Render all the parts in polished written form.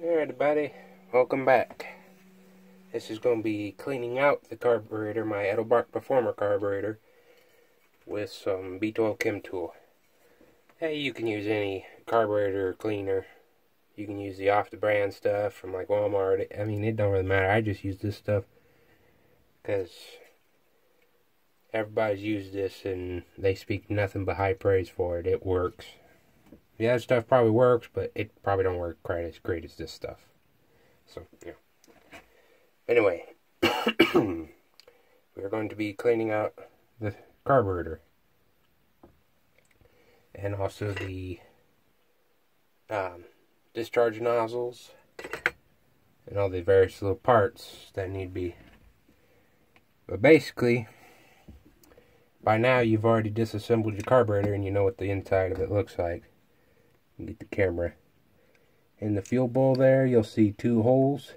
Alright everybody, welcome back. This is going to be cleaning out the carburetor, my Edelbrock Performer carburetor, with some B12 Chem Tool. Hey, you can use any carburetor cleaner. You can use the off-the-brand stuff from like Walmart. I mean, it don't really matter. I just use this stuff because everybody's used this and they speak nothing but high praise for it. It works. The other stuff probably works, but it probably don't work quite as great as this stuff. So, yeah. Anyway, we're going to be cleaning out the carburetor. And also the discharge nozzles. And all the various little parts that need to be. But basically, by now you've already disassembled your carburetor and you know what the inside of it looks like. Get the camera. In the fuel bowl there, you'll see two holes.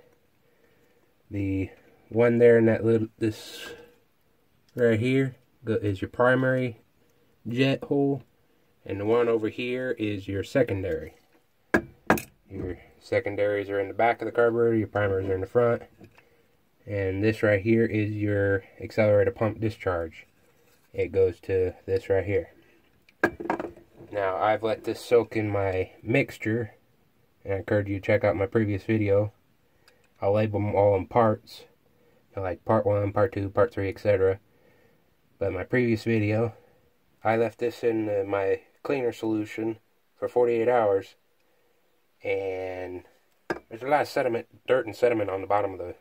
The one there in that this right here is your primary jet hole, and the one over here is your secondary. Your secondaries are in the back of the carburetor, your primaries are in the front, and this right here is your accelerator pump discharge. It goes to this right here. Now, I've let this soak in my mixture, and I encourage you to check out my previous video. I'll label them all in parts, like part 1, part 2, part 3, etc. But in my previous video, I left this in my cleaner solution for 48 hours, and there's a lot of sediment, dirt and sediment on the bottom of the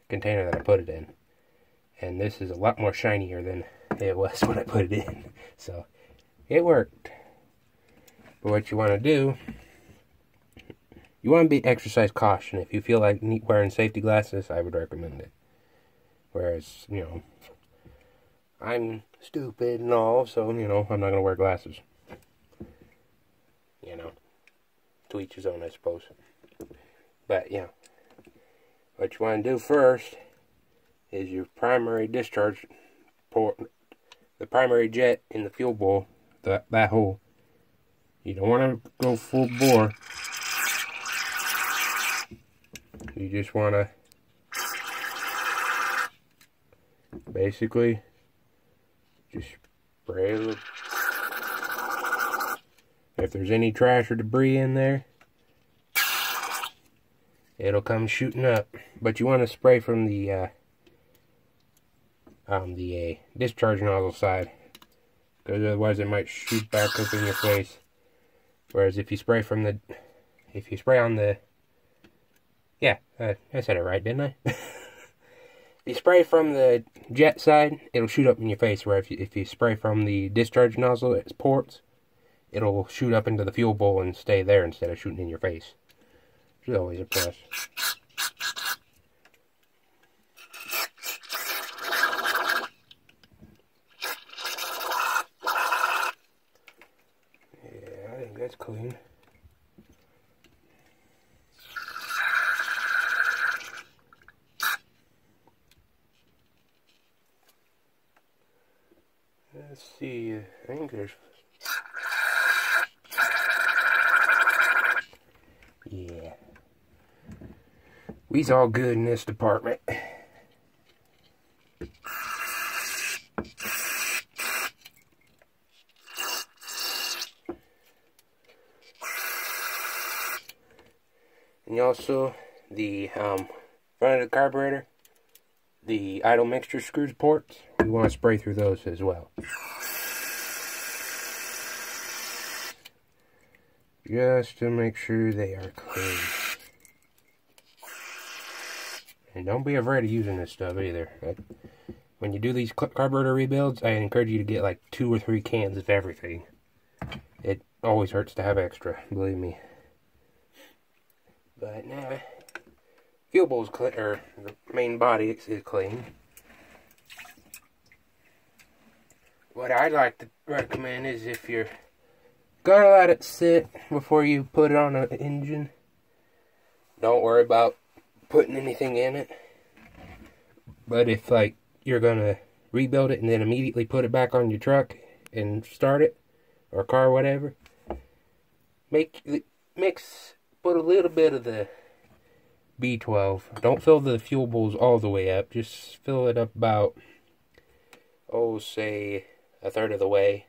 container that I put it in. And this is a lot more shinier than it was when I put it in. So, it worked. But what you want to do, you want to exercise caution. If you feel like wearing safety glasses, I would recommend it. Whereas, you know, I'm stupid and all, so, you know, I'm not going to wear glasses. You know, to each his own, I suppose. But, yeah, what you want to do first is your primary discharge port, the primary jet in the fuel bowl, that hole. You don't want to go full bore. You just want to basically just spray a little. If there's any trash or debris in there, it'll come shooting up. But you want to spray from the discharge nozzle side, because otherwise it might shoot back up in your face. Whereas if you spray from the, if you spray on the, yeah, I said it right, didn't I? If you spray from the jet side, it'll shoot up in your face. Where if you spray from the discharge nozzle, its ports, it'll shoot up into the fuel bowl and stay there instead of shooting in your face. Which is always a plus. That's clean. Let's see, I think there's... Yeah. We's all good in this department. And also, the front of the carburetor, the idle mixture screws ports, we want to spray through those as well. Just to make sure they are clean. And don't be afraid of using this stuff either. When you do these carburetor rebuilds, I encourage you to get like 2 or 3 cans of everything. It always hurts to have extra, believe me. But now, fuel bowl's clean, or the main body is clean. What I'd like to recommend is if you're gonna let it sit before you put it on an engine, don't worry about putting anything in it. But if like you're gonna rebuild it and then immediately put it back on your truck and start it, or car, whatever, put a little bit of the B12. Don't fill the fuel bowls all the way up. Just fill it up about, oh, say, a third of the way.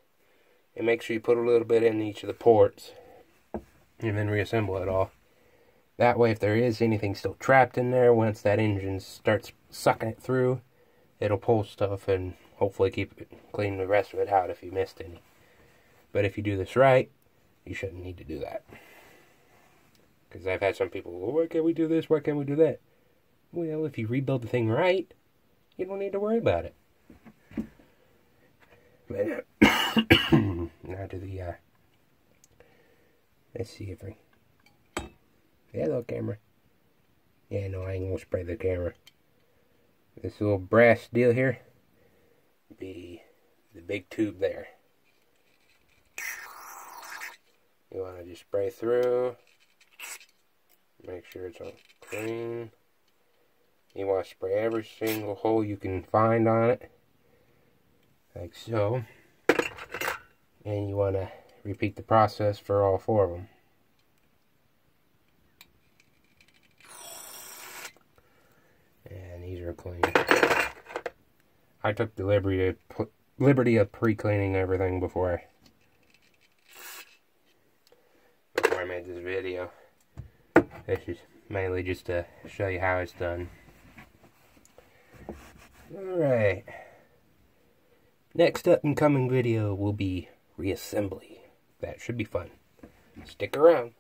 And make sure you put a little bit in each of the ports. And then reassemble it all. That way, if there is anything still trapped in there, once that engine starts sucking it through, it'll pull stuff and hopefully keep it clean the rest of it out if you missed any. But if you do this right, you shouldn't need to do that. Because I've had some people, well, why can't we do this? Why can't we do that? Well, if you rebuild the thing right, you don't need to worry about it. But now to the, let's see if I... Hello, camera. Yeah, no, I ain't gonna spray the camera. This little brass deal here be the big tube there. You want to just spray through. Make sure it's all clean. You want to spray every single hole you can find on it. Like so. And you want to repeat the process for all 4 of them. And these are clean. I took the liberty of pre-cleaning everything before I made this video. This is mainly just to show you how it's done. Alright. Next up in coming video will be reassembly. That should be fun. Stick around.